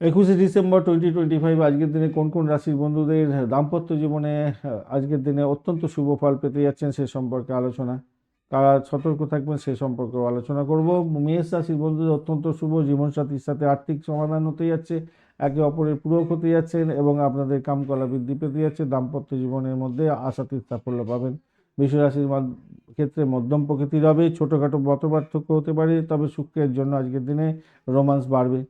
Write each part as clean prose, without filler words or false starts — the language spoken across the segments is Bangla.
21 ডিসেম্বর 2025 আজকের দিনে কোন কোন রাশির বন্ধুদের দাম্পত্য জীবনে আজকের দিনে অত্যন্ত শুভ ফল পেতে যাচ্ছেন সে সম্পর্কে আলোচনা, কারা সতর্ক থাকবেন সে সম্পর্কেও আলোচনা করব। মেষ রাশির বন্ধুদের অত্যন্ত শুভ, জীবনসাথীর সাথে আর্থিক সমাধান হতে যাচ্ছে, একে অপরের পূরক হতে যাচ্ছেন এবং আপনাদের কামকলা বৃদ্ধি পেতে যাচ্ছে। দাম্পত্য জীবনের মধ্যে আশাতীত সাফল্য পাবেন। বৃষ রাশির ক্ষেত্রে মধ্যম প্রকৃতির হবে, ছোটোখাটো মতপার্থক্য হতে পারে, তবে শুক্রের জন্য আজকের দিনে রোমান্স বাড়বে।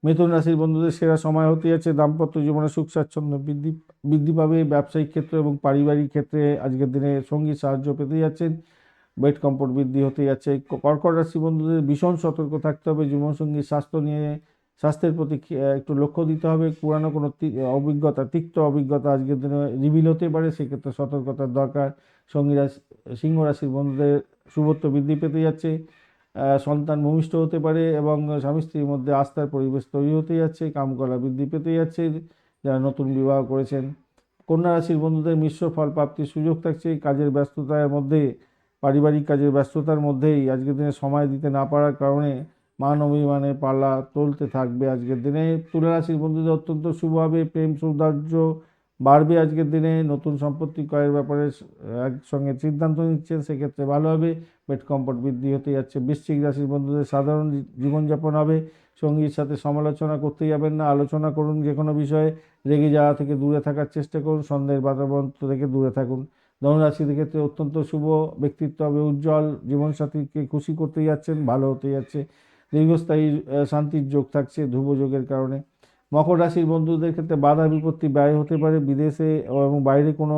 মিথুন রাশির বন্ধুদের সেরা সময় হতে যাচ্ছে, দাম্পত্য জীবনে সুখ স্বাচ্ছন্দ্য বৃদ্ধি পাবে। ব্যবসায়িক ক্ষেত্র এবং পারিবারিক ক্ষেত্রে আজকের দিনে সঙ্গীর সাহায্য পেতে যাচ্ছেন, ওয়েট কমফোর্ট বৃদ্ধি হতে যাচ্ছে। কর্কট রাশি বন্ধুদের ভীষণ সতর্ক থাকতে হবে, জীবনসঙ্গীর স্বাস্থ্যের প্রতি একটু লক্ষ্য দিতে হবে। পুরানো কোনো তিক্ত অভিজ্ঞতা আজকের দিনে রিভিল হতে পারে, সেক্ষেত্রে সতর্কতার দরকার। সিংহ রাশির বন্ধুদের শুভত্ব বৃদ্ধি পেতে যাচ্ছে, সন্তান ভূমিষ্ঠ হতে পারে এবং স্বামী স্ত্রীর মধ্যে আস্থার পরিবেশ তৈরি হতে যাচ্ছে, কামকলা বৃদ্ধি পেতে যাচ্ছে যারা নতুন বিবাহ করেছেন। কন্যা রাশির বন্ধুদের মিশ্র ফল প্রাপ্তির সুযোগ থাকছে, কাজের ব্যস্ততার মধ্যে পারিবারিক কাজের ব্যস্ততার মধ্যেই আজকের দিনে সময় দিতে না পারার কারণে মান অভিমানে পাল্লা চলতে থাকবে আজকের দিনে। তুলা রাশির বন্ধুদের অত্যন্ত শুভ হবে, প্রেম সৌন্দর্য বাড়বে আজকের দিনে। নতুন সম্পত্তি ক্রয়ের ব্যাপারে একসঙ্গে সিদ্ধান্ত নিচ্ছেন, সেক্ষেত্রে ভালো হবে, পেট কমফোর্ট বৃদ্ধি হতে যাচ্ছে। বৃশ্চিক রাশির বন্ধুদের সাধারণ জীবনযাপন হবে, সঙ্গীর সাথে সমালোচনা করতে যাবেন না, আলোচনা করুন যে কোনো বিষয়ে। রেগে যাওয়া থেকে দূরে থাকার চেষ্টা করুন, সন্দেহের বাতাবরণ থেকে দূরে থাকুন। ধনুরাশির ক্ষেত্রে অত্যন্ত শুভ, ব্যক্তিত্ব হবে উজ্জ্বল, জীবনসাথীকে খুশি করতে যাচ্ছেন, ভালো হতে যাচ্ছে। দীর্ঘস্থায়ী শান্তির যোগ থাকছে ধ্রুব যোগের কারণে। মকর রাশির বন্ধুদের ক্ষেত্রে বাধা বিপত্তি ব্যয় হতে পারে, বিদেশে এবং বাইরে কোনো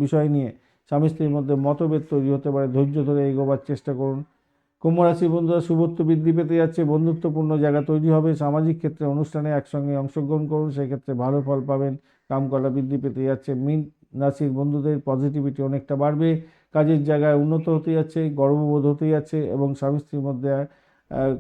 বিষয় নিয়ে স্বামী স্ত্রীর মধ্যে মতভেদ তৈরি হতে পারে, ধৈর্য ধরে এগোবার চেষ্টা করুন। কুম্ভ রাশির বন্ধুরা শুভত্ব বৃদ্ধি পেতে যাচ্ছে, বন্ধুত্বপূর্ণ জায়গা তৈরি হবে, সামাজিক ক্ষেত্রে অনুষ্ঠানে একসঙ্গে অংশগ্রহণ করুন, সেক্ষেত্রে ভালো ফল পাবেন, কামকলা বৃদ্ধি পেতে যাচ্ছে। মীন রাশির বন্ধুদের পজিটিভিটি অনেকটা বাড়বে, কাজের জায়গায় উন্নত হতে যাচ্ছে, গর্ববোধ হতে যাচ্ছে এবং স্বামী স্ত্রীর মধ্যে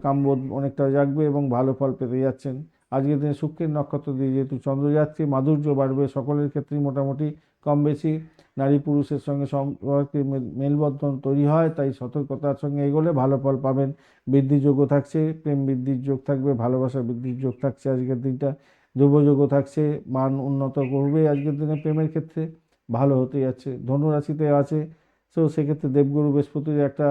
কামবোধ অনেকটা জাগবে এবং ভালো ফল পেতে যাচ্ছেন। আজকের দিনে শুক্রের নক্ষত্র দিয়ে যেহেতু চন্দ্র যাচ্ছে, মাধুর্য বাড়বে সকলের ক্ষেত্রেই মোটামুটি কম বেশি। নারী পুরুষের সঙ্গে সম্পর্কে মেলবন্ধন তৈরি হয়, তাই সতর্কতার সঙ্গে এগোলে ভালো ফল পাবেন। বৃদ্ধির যোগও থাকছে, প্রেম বৃদ্ধির যোগ থাকবে, ভালোবাসা বৃদ্ধির যোগ থাকছে আজকের দিনটা। ধ্রুবযোগও থাকছে, মান উন্নত করবে আজকের দিনে প্রেমের ক্ষেত্রে, ভালো হতে যাচ্ছে। ধনুরাশিতে আছে, তো সেক্ষেত্রে দেবগুরু বৃহস্পতির একটা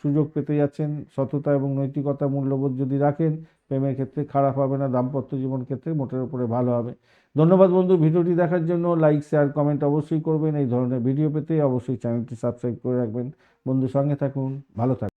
সুযোগ পেতে যাচ্ছেন। সততা এবং নৈতিকতা মূল্যবোধ যদি রাখেন, প্রেমের ক্ষেত্রে খারাপ হবে না, দাম্পত্য জীবন ক্ষেত্রে মোটের উপরে ভালো হবে। ধন্যবাদ বন্ধু, ভিডিওটি দেখার জন্য। লাইক শেয়ার কমেন্ট অবশ্যই করবেন। এই ধরনের ভিডিও পেতে অবশ্যই চ্যানেলটি সাবস্ক্রাইব করে রাখবেন। বন্ধু সঙ্গে থাকুন, ভালো থাকুন।